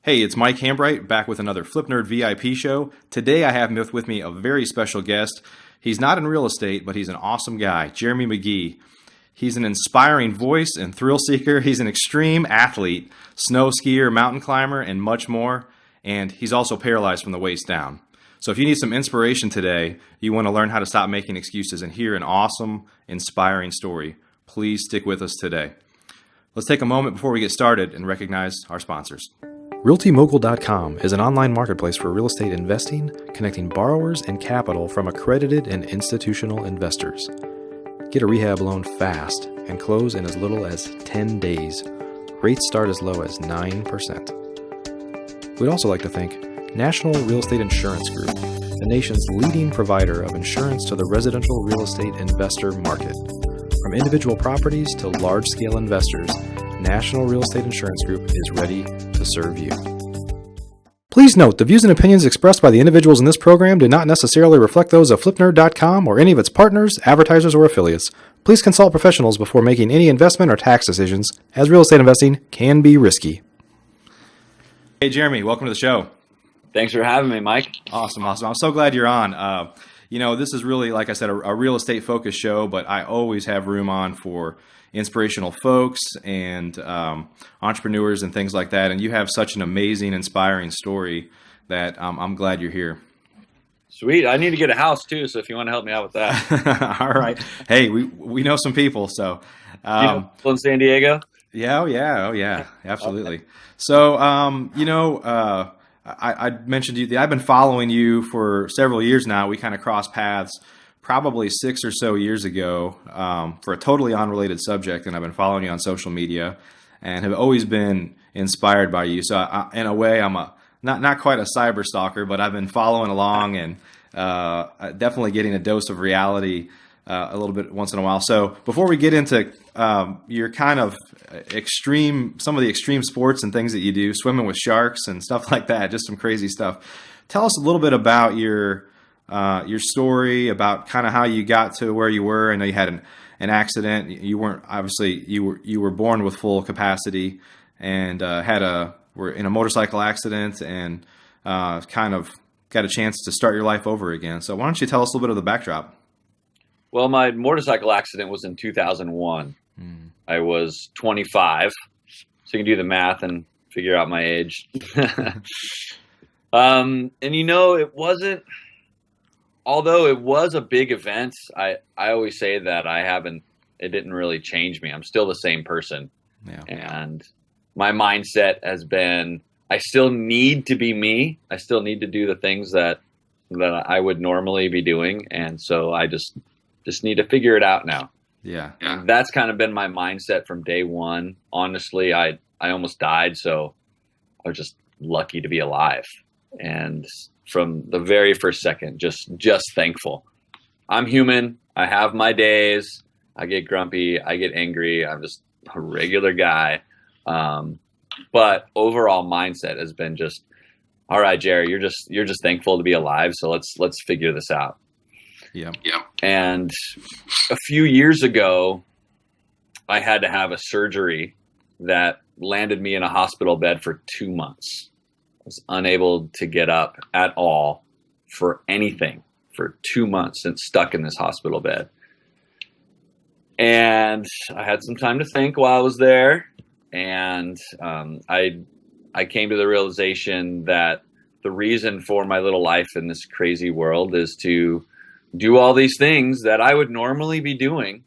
Hey, it's Mike Hambright back with another Flip Nerd VIP show. Today I have with me a very special guest. He's not in real estate, but he's an awesome guy, Jeremy McGhee. He's an inspiring voice and thrill seeker. He's an extreme athlete, snow skier, mountain climber, and much more. And he's also paralyzed from the waist down. So if you need some inspiration today, you want to learn how to stop making excuses and hear an awesome, inspiring story, please stick with us today. Let's take a moment before we get started and recognize our sponsors. RealtyMogul.com is an online marketplace for real estate investing, connecting borrowers and capital from accredited and institutional investors. Get a rehab loan fast and close in as little as 10 days. Rates start as low as 9%. We'd also like to thank National Real Estate Insurance Group, the nation's leading provider of insurance to the residential real estate investor market. From individual properties to large-scale investors, National Real Estate Insurance Group is ready to serve you. Please note, the views and opinions expressed by the individuals in this program do not necessarily reflect those of FlipNerd.com or any of its partners, advertisers, or affiliates. Please consult professionals before making any investment or tax decisions, as real estate investing can be risky. Hey, Jeremy, welcome to the show. Thanks for having me, Mike. Awesome. I'm so glad you're on. This is really, like I said, a real estate focused show, but I always have room on for inspirational folks and entrepreneurs and things like that. And you have such an amazing, inspiring story that I'm glad you're here. Sweet. I need to get a house too, so if you want to help me out with that. All right. Hey, we know some people. So people in San Diego? Yeah. Oh, yeah. Absolutely. Okay. So, I mentioned you. I've been following you for several years now. We kind of crossed paths probably 6 or so years ago for a totally unrelated subject, and I've been following you on social media and have always been inspired by you. So in a way, I'm not quite a cyber stalker, but I've been following along and definitely getting a dose of reality a little bit once in a while. So before we get into your kind of some of the extreme sports and things that you do, swimming with sharks and stuff like that, just some crazy stuff. Tell us a little bit about your story, about kind of how you got to where you were. I know you had an accident. You weren't, obviously you were born with full capacity and were in a motorcycle accident and kind of got a chance to start your life over again. So why don't you tell us a little bit of the backdrop? Well, my motorcycle accident was in 2001. I was 25, so you can do the math and figure out my age. And it wasn't, although it was a big event, I always say that it didn't really change me. I'm still the same person. Yeah. And my mindset has been, I still need to be me. I still need to do the things that I would normally be doing. And so I just need to figure it out now. Yeah. And that's kind of been my mindset from day one. Honestly, I almost died, so I was just lucky to be alive. And from the very first second, just thankful. I'm human. I have my days. I get grumpy. I get angry. I'm just a regular guy. But overall mindset has been just, all right, Jerry, you're just thankful to be alive. So let's figure this out. Yeah. And a few years ago, I had to have a surgery that landed me in a hospital bed for 2 months. I was unable to get up at all for anything for 2 months and stuck in this hospital bed. And I had some time to think while I was there. And I came to the realization that the reason for my little life in this crazy world is to do all these things that I would normally be doing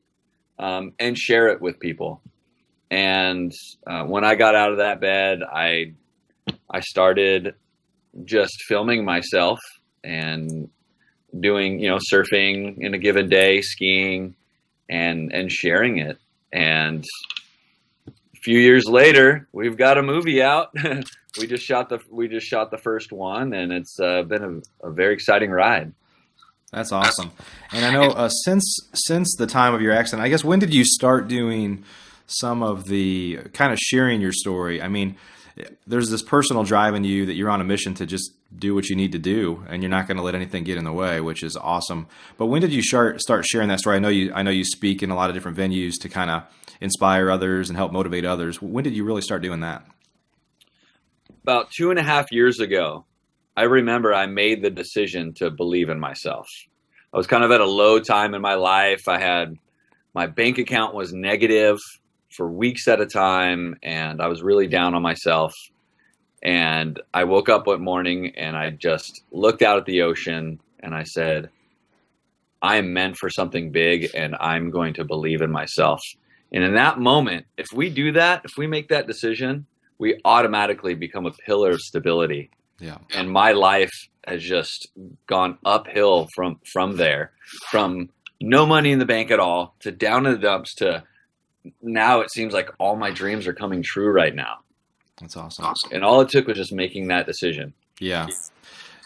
and share it with people. And when I got out of that bed, I started just filming myself and doing, surfing in a given day, skiing and sharing it. And a few years later, we've got a movie out. We just shot the first one, and it's been a very exciting ride. That's awesome. And I know since the time of your accident, I guess, when did you start doing some of the kind of sharing your story? I mean, there's this personal drive in you that you're on a mission to just do what you need to do, and you're not going to let anything get in the way, which is awesome. But when did you start sharing that story? I know you speak in a lot of different venues to kind of inspire others and help motivate others. When did you really start doing that? About 2.5 years ago, I remember I made the decision to believe in myself. I was kind of at a low time in my life. My bank account was negative for weeks at a time, and I was really down on myself. And I woke up one morning and I just looked out at the ocean and I said, I am meant for something big, and I'm going to believe in myself. And in that moment, if we do that, if we make that decision, we automatically become a pillar of stability. Yeah. And my life has just gone uphill from there, from no money in the bank at all to down in the dumps to now it seems like all my dreams are coming true right now. That's awesome. And all it took was just making that decision. Yeah.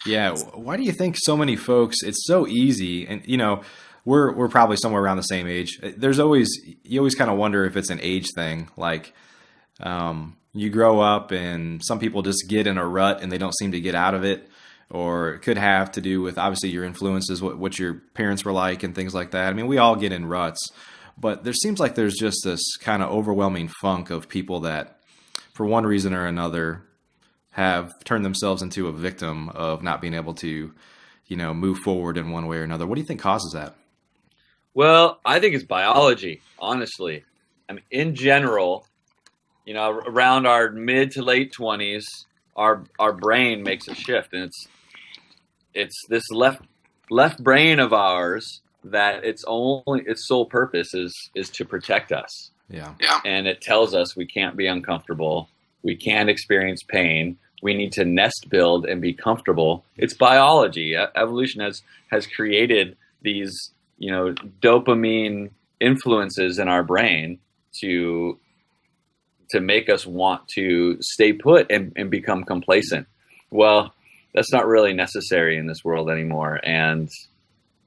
Yeah. Why do you think so many folks, it's so easy, and we're probably somewhere around the same age. You always kind of wonder if it's an age thing. Like, you grow up and some people just get in a rut and they don't seem to get out of it, or it could have to do with obviously your influences, what your parents were like and things like that. I mean, we all get in ruts, but there seems like there's just this kind of overwhelming funk of people that for one reason or another have turned themselves into a victim of not being able to, move forward in one way or another. What do you think causes that? Well, I think it's biology, honestly. I mean, in general, around our mid to late 20s, our brain makes a shift, and it's this left brain of ours that its sole purpose is to protect us. Yeah. And it tells us we can't be uncomfortable, we can't experience pain, we need to nest build and be comfortable. It's biology. Evolution has created these dopamine influences in our brain to make us want to stay put and become complacent. Well, that's not really necessary in this world anymore. And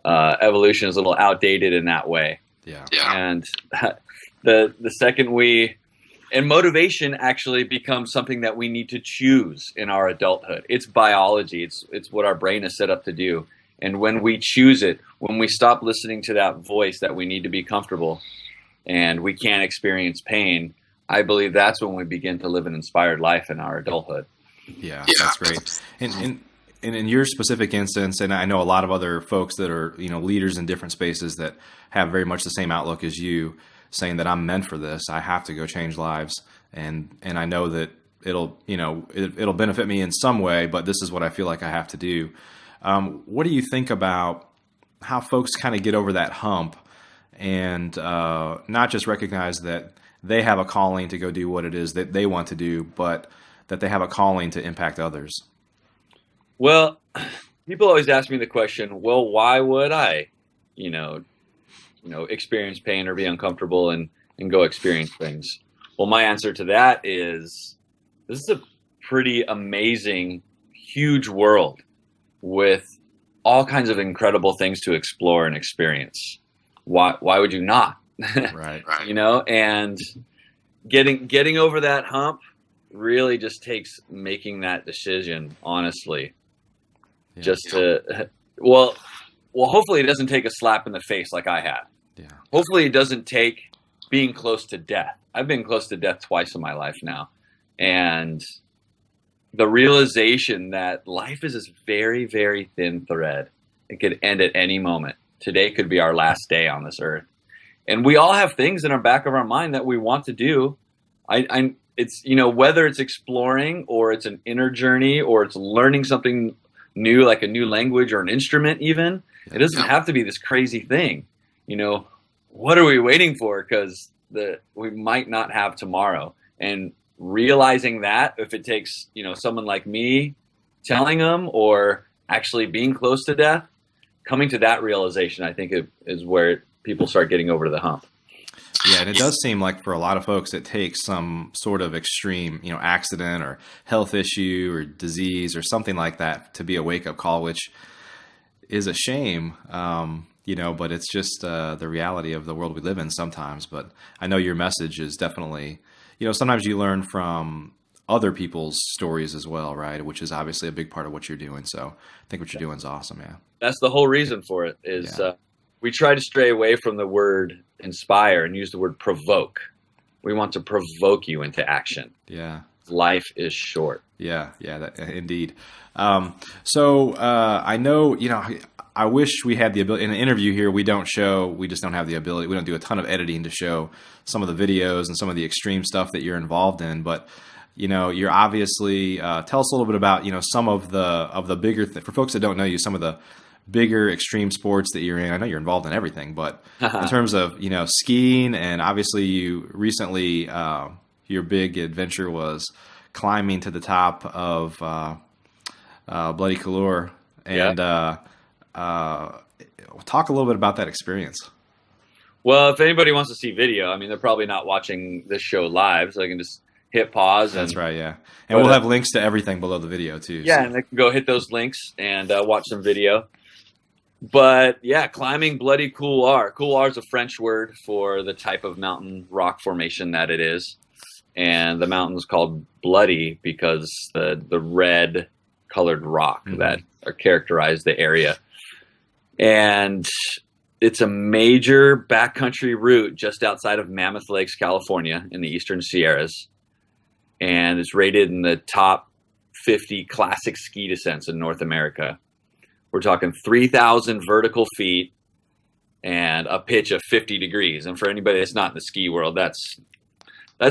evolution is a little outdated in that way. Yeah. And the second and motivation actually becomes something that we need to choose in our adulthood. It's biology. It's what our brain is set up to do. And when we choose it, when we stop listening to that voice that we need to be comfortable and we can't experience pain, I believe that's when we begin to live an inspired life in our adulthood. Yeah, that's great. And in your specific instance, and I know a lot of other folks that are, leaders in different spaces that have very much the same outlook as you, saying that I'm meant for this. I have to go change lives. And I know that it'll benefit me in some way, but this is what I feel like I have to do. What do you think about how folks kind of get over that hump and not just recognize that they have a calling to go do what it is that they want to do, but that they have a calling to impact others? Well, people always ask me the question, well, why would I, experience pain or be uncomfortable and go experience things? Well, my answer to that is this is a pretty amazing, huge world with all kinds of incredible things to explore and experience. Why would you not? Right. And getting over that hump really just takes making that decision, honestly. Yeah. Hopefully it doesn't take a slap in the face like I had. Yeah. Hopefully it doesn't take being close to death. I've been close to death twice in my life now. And the realization that life is this very, very thin thread. It could end at any moment. Today could be our last day on this earth. And we all have things in our back of our mind that we want to do. It's, whether it's exploring or it's an inner journey or it's learning something new, like a new language or an instrument even. It doesn't have to be this crazy thing. What are we waiting for? Because we might not have tomorrow. And realizing that, if it takes, someone like me telling them or actually being close to death, coming to that realization, I think is where people start getting over the hump. Yeah, and it does seem like for a lot of folks, it takes some sort of extreme, accident or health issue or disease or something like that to be a wake-up call, which is a shame, but it's just the reality of the world we live in sometimes. But I know your message is definitely, sometimes you learn from other people's stories as well, right? Which is obviously a big part of what you're doing. So I think what you're doing is awesome. Yeah. That's the whole reason for it is Yeah. we try to stray away from the word inspire and use the word provoke. We want to provoke you into action. Yeah. Life is short. Yeah. Yeah. Indeed. I know, I wish we had the ability in an interview here. We just don't have the ability. We don't do a ton of editing to show some of the videos and some of the extreme stuff that you're involved in. But, you're obviously, tell us a little bit about, some of the bigger, for folks that don't know you, some of the bigger extreme sports that you're in. I know you're involved in everything, but in terms of, skiing, and obviously you recently, your big adventure was climbing to the top of Bloody Calor. And talk a little bit about that experience. Well, if anybody wants to see video, I mean, they're probably not watching this show live, so they can just hit pause. That's right, yeah. And we'll have links to everything below the video, too. Yeah, and they can go hit those links and watch some video. But, yeah, climbing Bloody Couloir. Couloir is a French word for the type of mountain rock formation that it is. And the mountain is called Bloody because the red-colored rock that characterized the area. And it's a major backcountry route just outside of Mammoth Lakes, California, in the Eastern Sierras. And it's rated in the top 50 classic ski descents in North America. We're talking 3,000 vertical feet and a pitch of 50 degrees. And for anybody that's not in the ski world, that's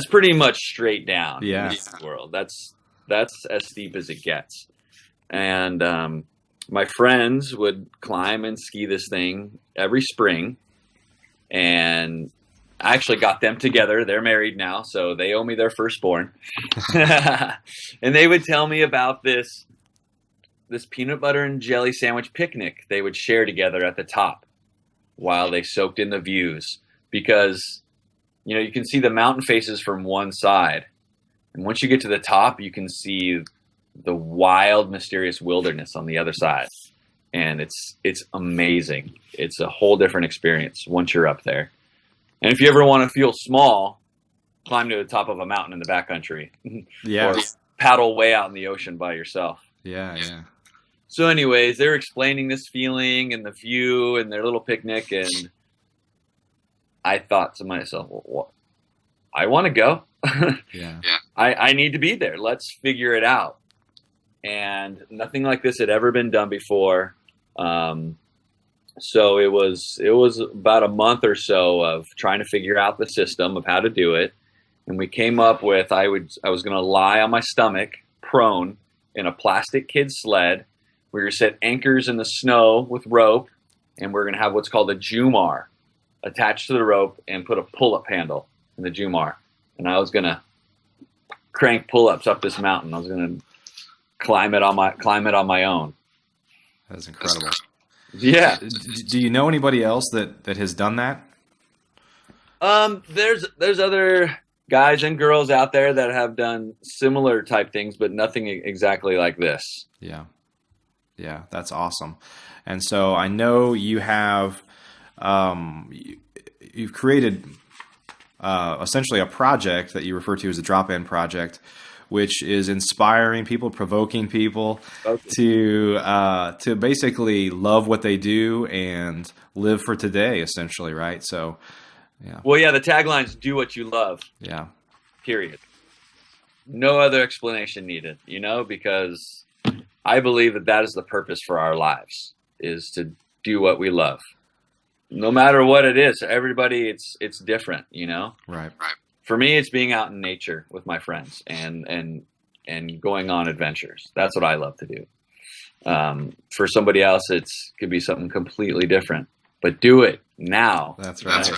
pretty much straight down. Yeah. In the ski world. That's as steep as it gets. And my friends would climb and ski this thing every spring. And I actually got them together. They're married now, so they owe me their firstborn. And they would tell me about this peanut butter and jelly sandwich picnic they would share together at the top while they soaked in the views. Because, you can see the mountain faces from one side. And once you get to the top, you can see the wild, mysterious wilderness on the other side. And it's amazing. It's a whole different experience once you're up there. And if you ever want to feel small, climb to the top of a mountain in the backcountry. Yeah. Or paddle way out in the ocean by yourself. Yeah, yeah. So anyways, they're explaining this feeling and the view and their little picnic. And I thought to myself, well, I want to go. Yeah. I need to be there. Let's figure it out. And nothing like this had ever been done before. So it was about a month or so of trying to figure out the system of how to do it. And we came up with, I was going to lie on my stomach, prone, in a plastic kid sled. We were going to set anchors in the snow with rope, and we're going to have what's called a Jumar attached to the rope and put a pull-up handle in the Jumar. And I was going to crank pull-ups up this mountain. I was going to climb it on my own. That's incredible. Yeah. Do you know anybody else that has done that? There's other guys and girls out there that have done similar type things, but nothing exactly like this. Yeah. Yeah, that's awesome. And so I know you have you've created essentially a project that you refer to as a drop-in project, which is inspiring people, provoking people to basically love what they do and live for today, essentially, right? So, yeah. Well, yeah, the tagline's "Do what you love." Yeah. Period. No other explanation needed, because I believe that is the purpose for our lives, is to do what we love. No matter what it is, everybody, it's different, Right. For me, it's being out in nature with my friends and going on adventures. That's what I love to do. For somebody else, could be something completely different. But do it now. That's right.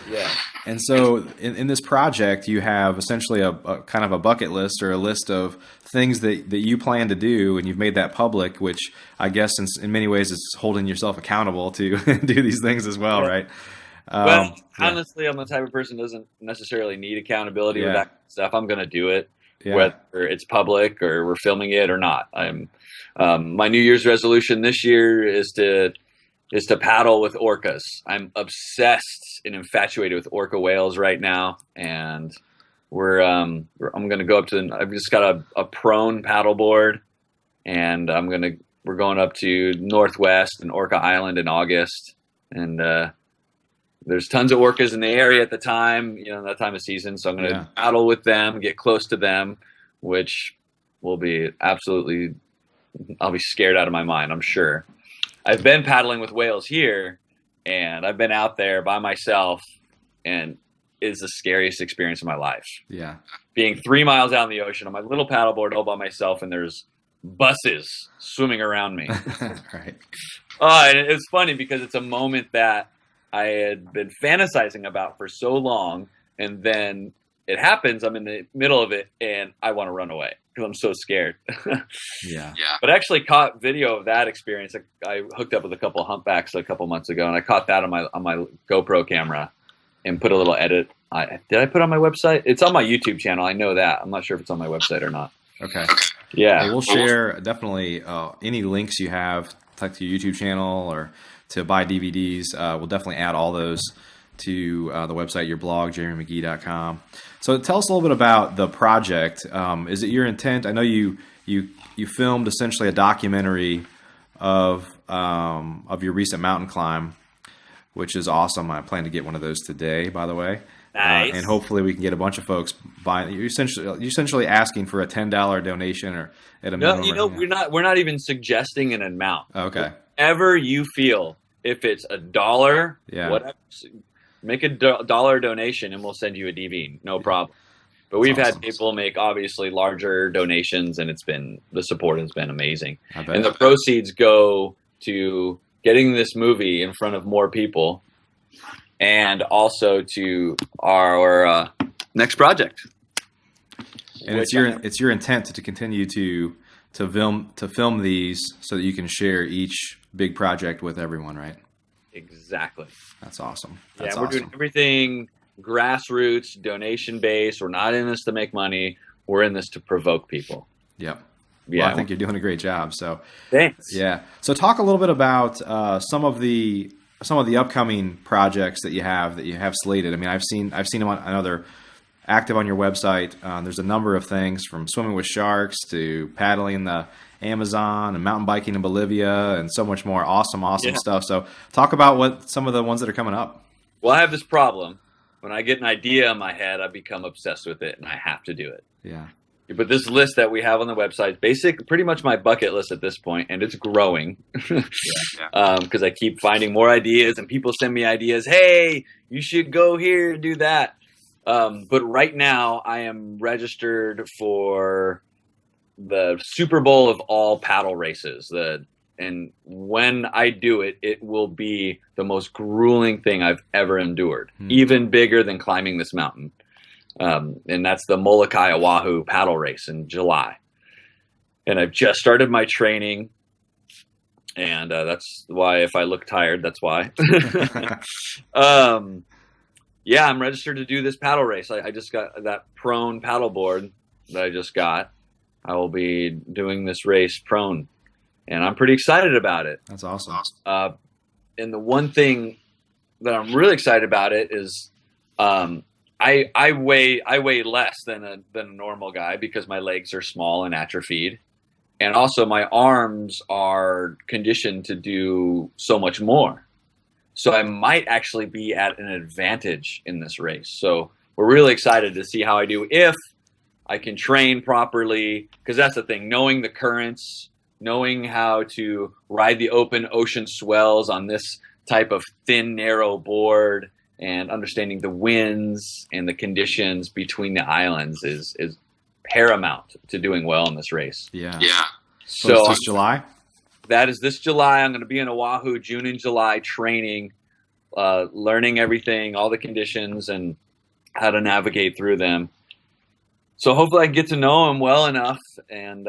Yeah. And so in this project, you have essentially a kind of a bucket list or a list of things that you plan to do, and you've made that public, which I guess in many ways is holding yourself accountable to do these things as well, right? Well, honestly, I'm the type of person who doesn't necessarily need accountability with that stuff. I'm going to do it, whether it's public or we're filming it or not. My New Year's resolution this year is to paddle with orcas. I'm obsessed and infatuated with orca whales right now, and I'm going to go up to. I've just got a prone paddleboard, and we're going up to Northwest and Orca Island in August, and there's tons of orcas in the area at the time, that time of season. So I'm going to paddle with them, get close to them, which will be absolutely. I'll be scared out of my mind, I'm sure. I've been paddling with whales here, and I've been out there by myself, and it's the scariest experience of my life. Yeah. Being 3 miles out in the ocean on my little paddleboard all by myself, and there's buses swimming around me. Right. And it's funny because it's a moment that I had been fantasizing about for so long, and then it happens. I'm in the middle of it, and I want to run away because I'm so scared. Yeah. But I actually caught video of that experience. I hooked up with a couple of humpbacks a couple months ago, and I caught that on my GoPro camera and put a little edit. Did I put it on my website? It's on my YouTube channel. I know that. I'm not sure if it's on my website or not. Okay. Yeah. Well, we'll share definitely any links you have, like to your YouTube channel or to buy DVDs. We'll definitely add all those to the website, your blog, jeremymcghee.com. So tell us a little bit about the project. Is it your intent? I know you filmed essentially a documentary of your recent mountain climb, which is awesome. I plan to get one of those today, by the way. Nice. And hopefully we can get a bunch of folks buying. You're essentially asking for a $10 donation or at a minimum. No, we're not even suggesting an amount. Okay. Whatever you feel, if it's $1, whatever, make a dollar donation and we'll send you a DV. No problem. But we've had people make obviously larger donations, and the support has been amazing. And the proceeds go to getting this movie in front of more people, and also to our next project. And it's your intent to continue to film these so that you can share each big project with everyone, right? Exactly. That's awesome. We're doing everything grassroots, donation based. We're not in this to make money. We're in this to provoke people. Yep. Yeah, well, I think you're doing a great job. So thanks. Yeah. So talk a little bit about some of the upcoming projects that you have slated. I mean, I've seen them on. I know they're active on your website. There's a number of things from swimming with sharks to paddling in the Amazon and mountain biking in Bolivia and so much more awesome stuff. So talk about what some of the ones that are coming up. Well, I have this problem. When I get an idea in my head, I become obsessed with it and I have to do it. Yeah. But this list that we have on the website is pretty much my bucket list at this point, and it's growing because I keep finding more ideas and people send me ideas. Hey, you should go here and do that. But right now I am registered for the Super Bowl of all paddle races. And when I do it, it will be the most grueling thing I've ever endured, even bigger than climbing this mountain. And that's the Molokai Oahu paddle race in July. And I've just started my training. And that's why if I look tired, that's why. I'm registered to do this paddle race. I just got that prone paddleboard that I just got. I will be doing this race prone. And I'm pretty excited about it. That's awesome. And the one thing that I'm really excited about it is I weigh less than a normal guy because my legs are small and atrophied. And also my arms are conditioned to do so much more. So I might actually be at an advantage in this race. So we're really excited to see how I do if I can train properly, because that's the thing, knowing the currents, knowing how to ride the open ocean swells on this type of thin, narrow board, and understanding the winds and the conditions between the islands is paramount to doing well in this race. Yeah. So it's this July? That is this July. I'm going to be in Oahu, June and July, training, learning everything, all the conditions, and how to navigate through them. So hopefully I can get to know him well enough, and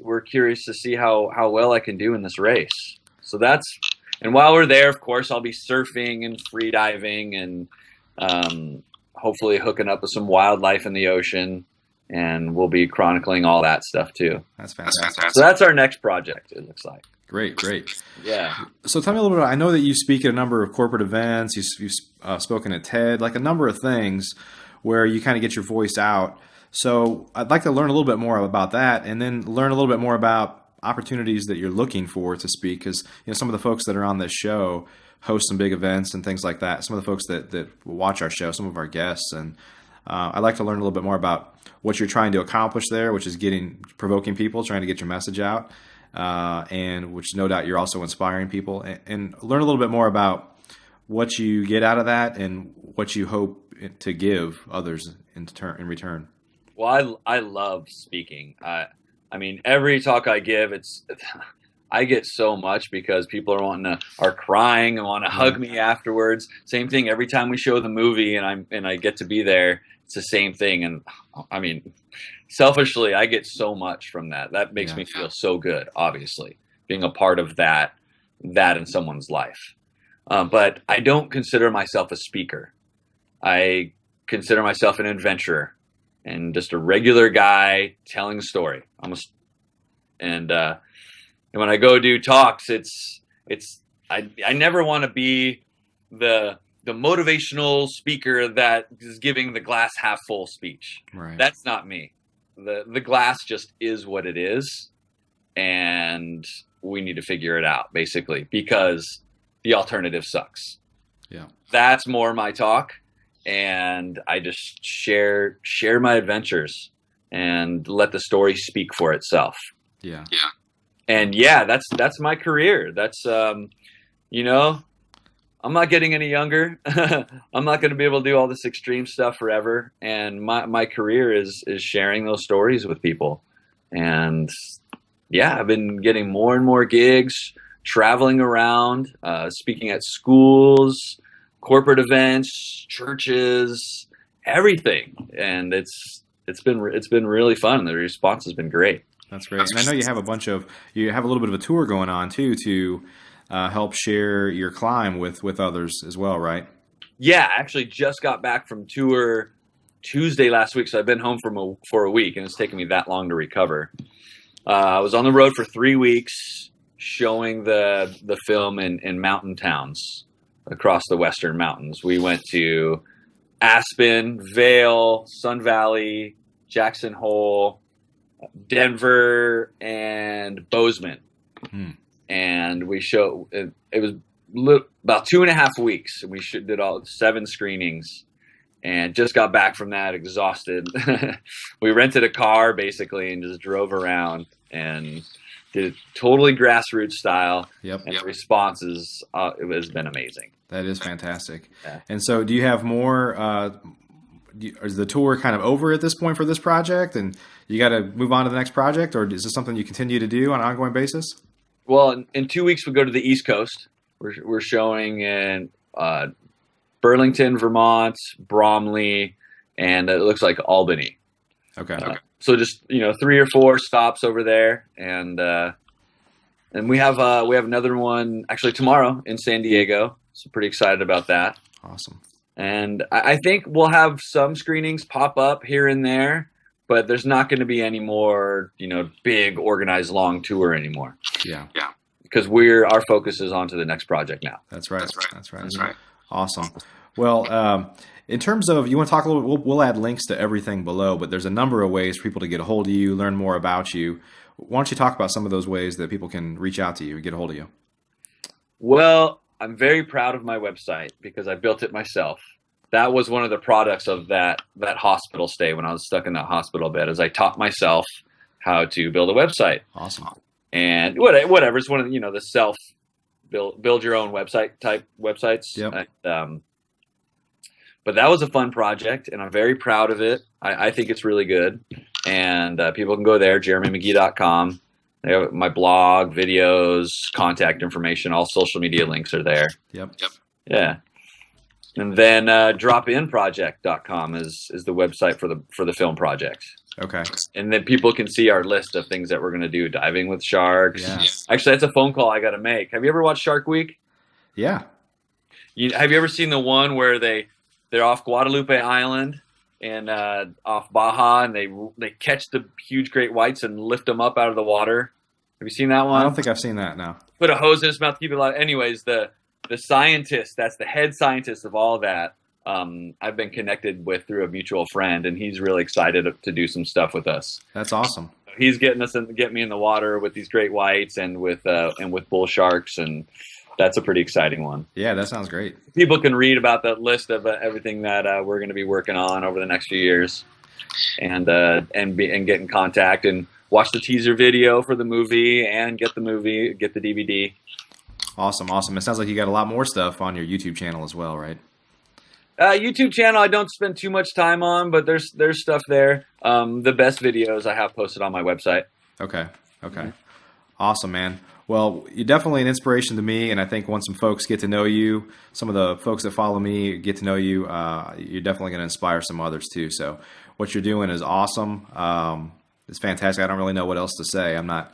we're curious to see how well I can do in this race. So and while we're there, of course, I'll be surfing and free diving and hopefully hooking up with some wildlife in the ocean, and we'll be chronicling all that stuff too. That's fantastic. So that's our next project, it looks like. Great. Yeah. So tell me a little bit. I know that you speak at a number of corporate events. You've spoken at TED, like a number of things. where you kind of get your voice out. So I'd like to learn a little bit more about that, and then learn a little bit more about opportunities that you're looking for to speak, because some of the folks that are on this show host some big events and things like that. Some of the folks that watch our show, some of our guests, and I'd like to learn a little bit more about what you're trying to accomplish there, which is provoking people, trying to get your message out, and which no doubt you're also inspiring people, and learn a little bit more about what you get out of that and what you hope to give others in return. Well, I love speaking. I mean, every talk I give, I get so much because people are crying and want to hug me afterwards. Same thing every time we show the movie and I get to be there. It's the same thing. And I mean, selfishly, I get so much from that. That makes me feel so good, obviously, being a part of that in someone's life. But I don't consider myself a speaker. I consider myself an adventurer and just a regular guy telling a story. And when I go do talks, I never want to be the motivational speaker that is giving the glass half full speech. Right. That's not me. The glass just is what it is, and we need to figure it out, basically, because the alternative sucks. Yeah. That's more my talk, and I just share my adventures and let the story speak for itself. Yeah. Yeah. And that's my career. That's I'm not getting any younger. I'm not going to be able to do all this extreme stuff forever. And my career is sharing those stories with people. And I've been getting more and more gigs, traveling around, speaking at schools, corporate events, churches, everything. And it's been really fun. The response has been great. That's great. And I know you have a little bit of a tour going on too, to help share your climb with others as well, right? Yeah, I actually just got back from tour Tuesday last week, so I've been home for a week, and it's taken me that long to recover. I was on the road for 3 weeks showing the film in mountain towns across the Western Mountains. We went to Aspen, Vail, Sun Valley, Jackson Hole, Denver, and Bozeman. And we it was about 2.5 weeks, and we did all 7 screenings, and just got back from that exhausted. We rented a car basically and just drove around and did it totally grassroots style. Yep. And the responses, it has been amazing. That is fantastic. Yeah. And so do you have more, is the tour kind of over at this point for this project, and you got to move on to the next project, or is this something you continue to do on an ongoing basis? Well, in 2 weeks, we go to the East Coast. We're showing in Burlington, Vermont, Bromley, and it looks like Albany. Okay. So just 3 or 4 stops over there, and we have another one actually tomorrow in San Diego. So pretty excited about that. Awesome. And I think we'll have some screenings pop up here and there, but there's not going to be any more, big organized long tour anymore. Yeah. Because our focus is on to the next project now. That's right. Awesome. Well, in terms of, you want to talk a little bit, we'll add links to everything below, but there's a number of ways for people to get a hold of you, learn more about you. Why don't you talk about some of those ways that people can reach out to you and get a hold of you? Well, I'm very proud of my website because I built it myself. That was one of the products of that hospital stay when I was stuck in that hospital bed, is I taught myself how to build a website. Awesome. And whatever, it's one of the self build your own website type websites. Yep. But that was a fun project, and I'm very proud of it. I think it's really good, and people can go there, jeremymcghee.com. They have my blog, videos, contact information, all social media links are there. Yep. Yeah. And then dropinproject.com is the website for the film project. Okay. And then people can see our list of things that we're going to do, diving with sharks. Yeah. Actually, that's a phone call I got to make. Have you ever watched Shark Week? Yeah. Have you ever seen the one where they're off Guadalupe Island and off Baja, and they catch the huge great whites and lift them up out of the water? Have you seen that one? I don't think I've seen that, no. Put a hose in his mouth to keep it alive. Anyways, the scientist, that's the head scientist of all that, I've been connected with through a mutual friend, and he's really excited to do some stuff with us. That's awesome. He's getting me in the water with these great whites and with bull sharks, and that's a pretty exciting one. Yeah, that sounds great. People can read about that list of everything that we're going to be working on over the next few years, and get in contact and watch the teaser video for the movie and get the DVD. Awesome. It sounds like you got a lot more stuff on your YouTube channel as well, right? YouTube channel I don't spend too much time on, but there's stuff there. The best videos I have posted on my website. Okay. Awesome, man. Well, you're definitely an inspiration to me, and I think once some folks get to know you, some of the folks that follow me get to know you, you're definitely going to inspire some others too. So what you're doing is awesome. It's fantastic. I don't really know what else to say. I'm not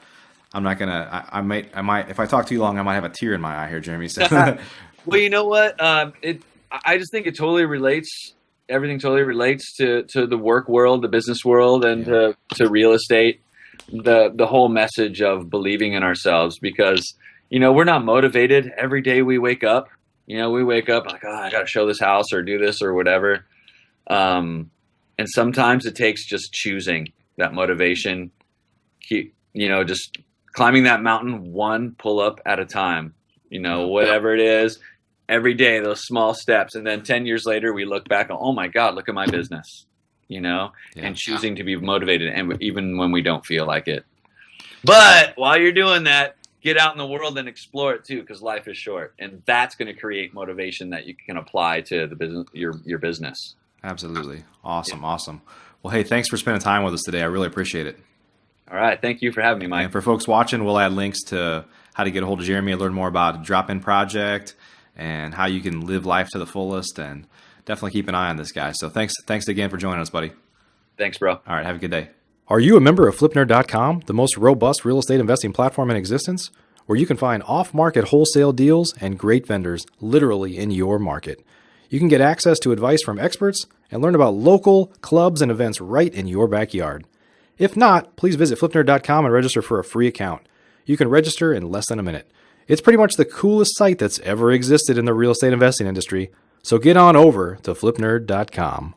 gonna. I might. If I talk too long, I might have a tear in my eye here, Jeremy. So. Well, you know what? I just think it totally relates. Everything totally relates to the work world, the business world, and to real estate. The whole message of believing in ourselves, because we're not motivated every day we wake up. We wake up like, oh, I got to show this house or do this or whatever. And sometimes it takes just choosing that motivation. Just climbing that mountain one pull up at a time. Whatever it is. Every day, those small steps. And then 10 years later, we look back and, oh my God, look at my business, and choosing to be motivated, and even when we don't feel like it. But while you're doing that, get out in the world and explore it too, because life is short, and that's going to create motivation that you can apply to the business, your business. Absolutely. Awesome. Well, hey, thanks for spending time with us today. I really appreciate it. All right. Thank you for having me, Mike. And for folks watching, we'll add links to how to get a hold of Jeremy and learn more about the Drop-In Project and how you can live life to the fullest, and definitely keep an eye on this guy. So thanks again for joining us, buddy. Thanks, bro. All right, have a good day. Are you a member of FlipNerd.com, the most robust real estate investing platform in existence, where you can find off-market wholesale deals and great vendors literally in your market? You can get access to advice from experts and learn about local clubs and events right in your backyard. If not, please visit FlipNerd.com and register for a free account. You can register in less than a minute. It's pretty much the coolest site that's ever existed in the real estate investing industry. So get on over to FlipNerd.com.